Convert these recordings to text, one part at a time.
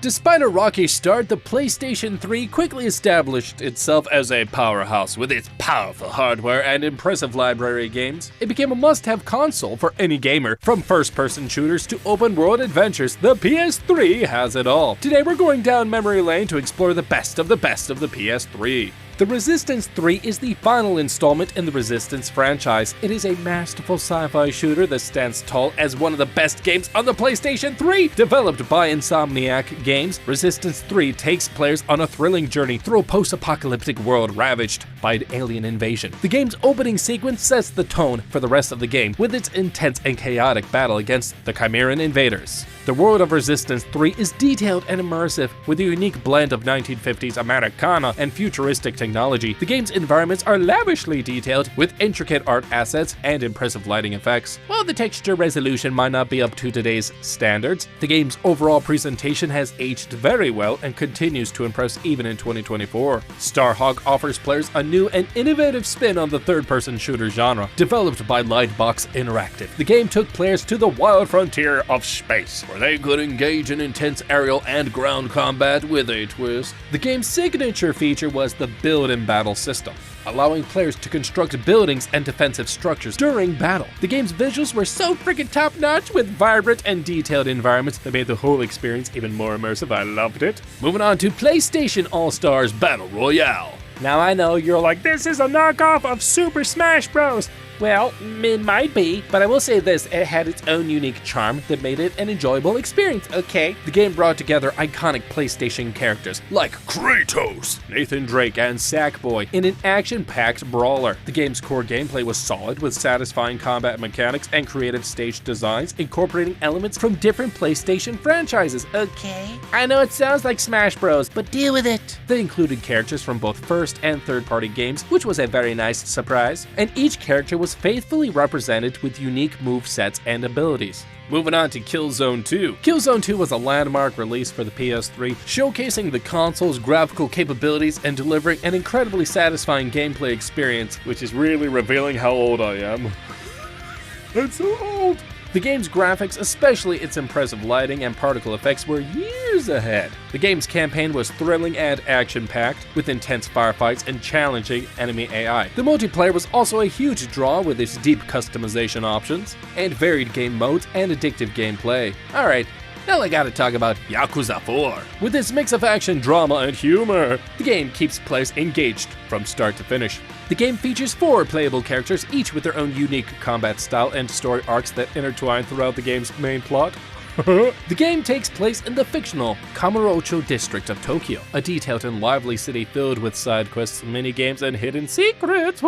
Despite a rocky start, the PlayStation 3 quickly established itself as a powerhouse with its powerful hardware and impressive library of games. It became a must-have console for any gamer. From first-person shooters to open-world adventures, the PS3 has it all. Today we're going down memory lane to explore the best of the PS3. The Resistance 3 is the final installment in the Resistance franchise. It is a masterful sci-fi shooter that stands tall as one of the best games on the PlayStation 3. Developed by Insomniac Games, Resistance 3 takes players on a thrilling journey through a post-apocalyptic world ravaged by an alien invasion. The game's opening sequence sets the tone for the rest of the game with its intense and chaotic battle against the Chimeran invaders. The world of Resistance 3 is detailed and immersive, with a unique blend of 1950s Americana and futuristic technology. The game's environments are lavishly detailed, with intricate art assets and impressive lighting effects. While the texture resolution might not be up to today's standards, the game's overall presentation has aged very well and continues to impress even in 2024. Starhawk offers players a new and innovative spin on the third-person shooter genre. Developed by Lightbox Interactive, the game took players to the wild frontier of space, where they could engage in intense aerial and ground combat with a twist. The game's signature feature was the build and battle system, allowing players to construct buildings and defensive structures during battle. The game's visuals were so freaking top-notch, with vibrant and detailed environments that made the whole experience even more immersive. I loved it. Moving on to PlayStation All-Stars Battle Royale. Now I know you're like, this is a knockoff of Super Smash Bros. Well, it might be, but I will say this, it had its own unique charm that made it an enjoyable experience, okay? The game brought together iconic PlayStation characters like Kratos, Nathan Drake, and Sackboy in an action-packed brawler. The game's core gameplay was solid, with satisfying combat mechanics and creative stage designs, incorporating elements from different PlayStation franchises, okay? I know it sounds like Smash Bros, but deal with it! They included characters from both first and third-party games, which was a very nice surprise, and each character was faithfully represented with unique movesets and abilities. Moving on to Killzone 2. Killzone 2 was a landmark release for the PS3, showcasing the console's graphical capabilities and delivering an incredibly satisfying gameplay experience, which is really revealing how old I am. I'm so old! The game's graphics, especially its impressive lighting and particle effects, were years ahead. The game's campaign was thrilling and action-packed, with intense firefights and challenging enemy AI. The multiplayer was also a huge draw, with its deep customization options, and varied game modes and addictive gameplay. Alright, now I gotta talk about Yakuza 4. With its mix of action, drama, and humor, the game keeps players engaged from start to finish. The game features 4 playable characters, each with their own unique combat style and story arcs that intertwine throughout the game's main plot. The game takes place in the fictional Kamurocho district of Tokyo, a detailed and lively city filled with side quests, minigames, and hidden secrets.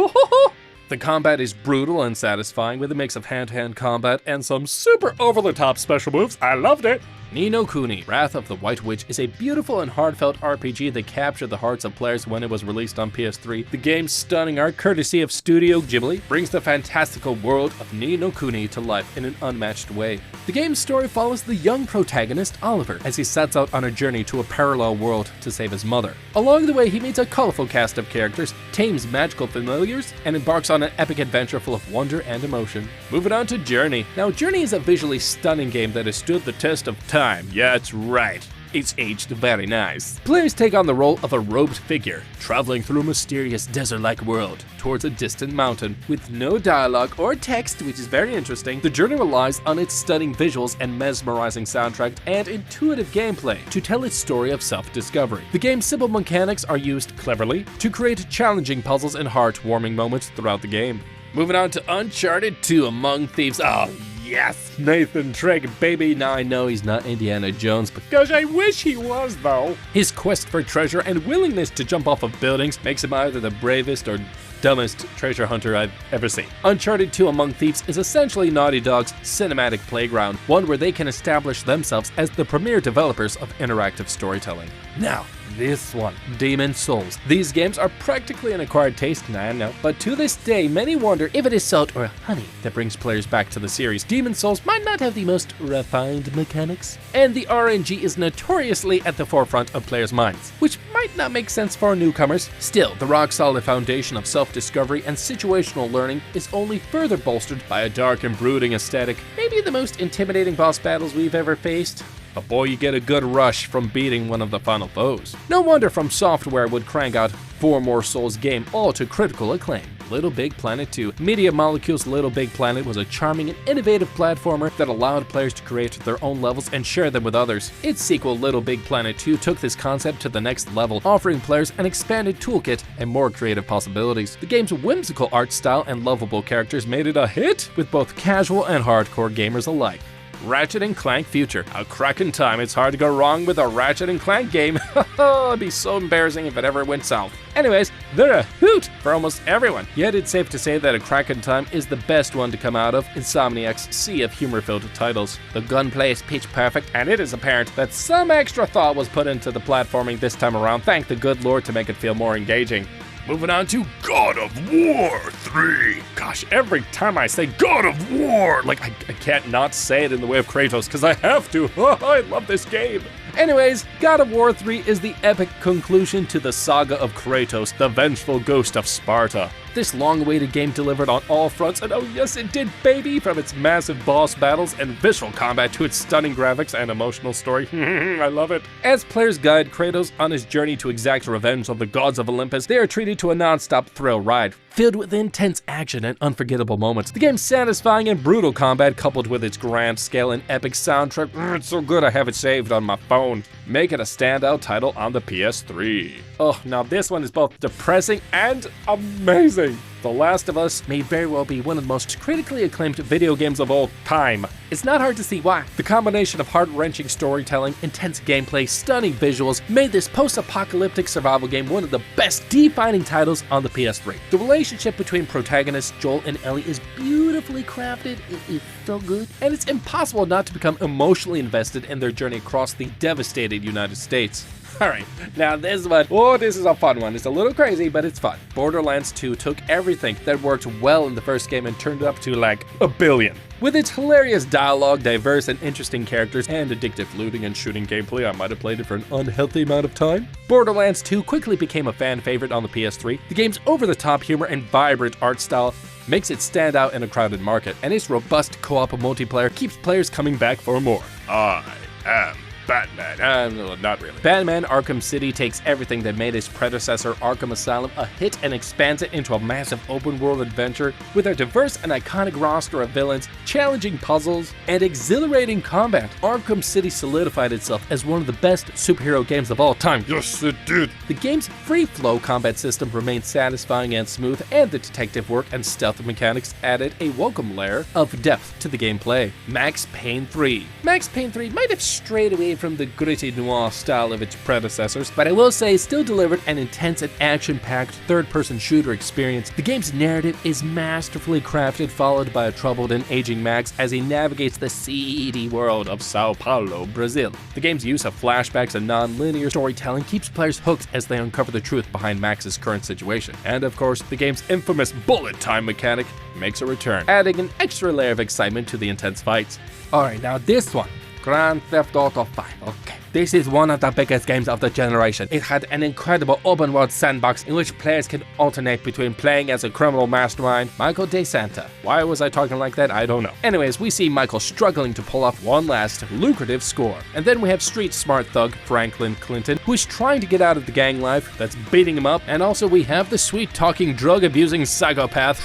The combat is brutal and satisfying, with a mix of hand-to-hand combat and some super over-the-top special moves. I loved it! Ni no Kuni, Wrath of the White Witch is a beautiful and heartfelt RPG that captured the hearts of players when it was released on PS3. The game's stunning art, courtesy of Studio Ghibli, brings the fantastical world of Ni no Kuni to life in an unmatched way. The game's story follows the young protagonist, Oliver, as he sets out on a journey to a parallel world to save his mother. Along the way, he meets a colorful cast of characters, tames magical familiars, and embarks on an epic adventure full of wonder and emotion. Moving on to Journey. Now, Journey is a visually stunning game that has stood the test of time. Yeah, that's right. It's aged very nice. Players take on the role of a robed figure, traveling through a mysterious desert-like world towards a distant mountain with no dialogue or text, which is very interesting. The journey relies on its stunning visuals and mesmerizing soundtrack and intuitive gameplay to tell its story of self-discovery. The game's simple mechanics are used cleverly to create challenging puzzles and heart-warming moments throughout the game. Moving on to Uncharted 2 Among Thieves. Oh, yes! Nathan Drake, baby. Now I know he's not Indiana Jones, but gosh, I wish he was, though. His quest for treasure and willingness to jump off of buildings makes him either the bravest or dumbest treasure hunter I've ever seen. Uncharted 2 Among Thieves is essentially Naughty Dog's cinematic playground, one where they can establish themselves as the premier developers of interactive storytelling. Now, this one, Demon's Souls. These games are practically an acquired taste, I know, but to this day, many wonder if it is salt or honey that brings players back to the series. Demon's Souls might not have the most refined mechanics, and the RNG is notoriously at the forefront of players' minds, which might not make sense for newcomers. Still, the rock-solid foundation of self-discovery and situational learning is only further bolstered by a dark and brooding aesthetic, maybe the most intimidating boss battles we've ever faced. but boy, you get a good rush from beating one of the final foes. No wonder From Software would crank out 4 more Souls games, all to critical acclaim. LittleBigPlanet 2. Media Molecule's LittleBigPlanet was a charming and innovative platformer that allowed players to create their own levels and share them with others. Its sequel, LittleBigPlanet 2, took this concept to the next level, offering players an expanded toolkit and more creative possibilities. The game's whimsical art style and lovable characters made it a hit with both casual and hardcore gamers alike. Ratchet and Clank Future. A cracking time. It's hard to go wrong with a Ratchet and Clank game. It'd be so embarrassing if it ever went south. Anyways, they're a hoot for almost everyone. Yet it's safe to say that A Crackin' Time is the best one to come out of Insomniac's sea of humor-filled titles. The gunplay is pitch perfect, and it is apparent that some extra thought was put into the platforming this time around, thank the good Lord, to make it feel more engaging. Moving on to God of War 3. Gosh, every time I say God of War, like I can't not say it in the way of Kratos, because I have to. I love this game. Anyways, God of War 3 is the epic conclusion to the saga of Kratos, the vengeful ghost of Sparta. This long-awaited game delivered on all fronts, and oh yes it did, baby! From its massive boss battles and visceral combat to its stunning graphics and emotional story. I love it. As players guide Kratos on his journey to exact revenge of the gods of Olympus, they are treated to a non-stop thrill ride, filled with intense action and unforgettable moments. The game's satisfying and brutal combat, coupled with its grand scale and epic soundtrack, it's so good I have it saved on my phone. Make it a standout title on the PS3. Oh, now this one is both depressing and amazing. The Last of Us may very well be one of the most critically acclaimed video games of all time. It's not hard to see why. The combination of heart-wrenching storytelling, intense gameplay, stunning visuals made this post-apocalyptic survival game one of the best defining titles on the PS3. The relationship between protagonists Joel and Ellie is beautifully crafted, it is so good, and it's impossible not to become emotionally invested in their journey across the devastated United States. Alright, now this one, this is a fun one. It's a little crazy, but it's fun. Borderlands 2 took everything that worked well in the first game and turned it up to like a billion. With its hilarious dialogue, diverse and interesting characters, and addictive looting and shooting gameplay, I might have played it for an unhealthy amount of time. Borderlands 2 quickly became a fan favorite on the PS3. The game's over-the-top humor and vibrant art style makes it stand out in a crowded market, and its robust co-op multiplayer keeps players coming back for more. I am Batman. Not really. Batman Arkham City takes everything that made its predecessor Arkham Asylum a hit and expands it into a massive open-world adventure with a diverse and iconic roster of villains, challenging puzzles, and exhilarating combat. Arkham City solidified itself as one of the best superhero games of all time. Yes, it did. The game's free-flow combat system remained satisfying and smooth, and the detective work and stealth mechanics added a welcome layer of depth to the gameplay. Max Payne 3. Max Payne 3 might have strayed away from the gritty noir style of its predecessors, but I will say it still delivered an intense and action-packed third-person shooter experience. The game's narrative is masterfully crafted, followed by a troubled and aging Max as he navigates the seedy world of Sao Paulo, Brazil. The game's use of flashbacks and non-linear storytelling keeps players hooked as they uncover the truth behind Max's current situation. And of course, the game's infamous bullet time mechanic makes a return, adding an extra layer of excitement to the intense fights. Alright, now this one. Grand Theft Auto 5. Okay. This is one of the biggest games of the generation. It had an incredible open-world sandbox in which players can alternate between playing as a criminal mastermind, Michael DeSanta. Why was I talking like that? I don't know. Anyways, we see Michael struggling to pull off one last lucrative score. And then we have street smart thug Franklin Clinton, who is trying to get out of the gang life that's beating him up. And also we have the sweet-talking, drug-abusing psychopath,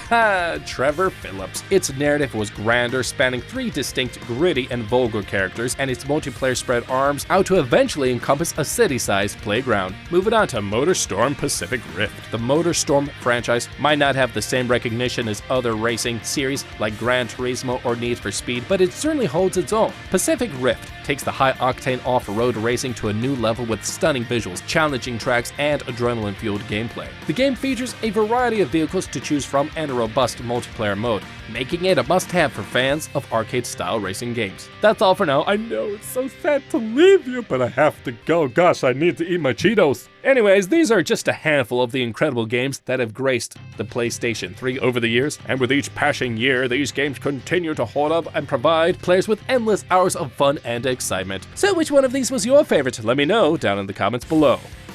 Trevor Phillips. Its narrative was grander, spanning 3 distinct, gritty, and vulgar characters, and its multiplayer spread arms out to eventually encompass a city-sized playground. Moving on to MotorStorm Pacific Rift. The MotorStorm franchise might not have the same recognition as other racing series like Gran Turismo or Need for Speed, but it certainly holds its own. Pacific Rift takes the high-octane off-road racing to a new level with stunning visuals, challenging tracks, and adrenaline-fueled gameplay. The game features a variety of vehicles to choose from and a robust multiplayer mode, making it a must-have for fans of arcade-style racing games. That's all for now. I know it's so sad to leave you, but I have to go. Gosh, I need to eat my Cheetos. Anyways, these are just a handful of the incredible games that have graced the PlayStation 3 over the years, and with each passing year, these games continue to hold up and provide players with endless hours of fun and excitement. So which one of these was your favorite? Let me know down in the comments below.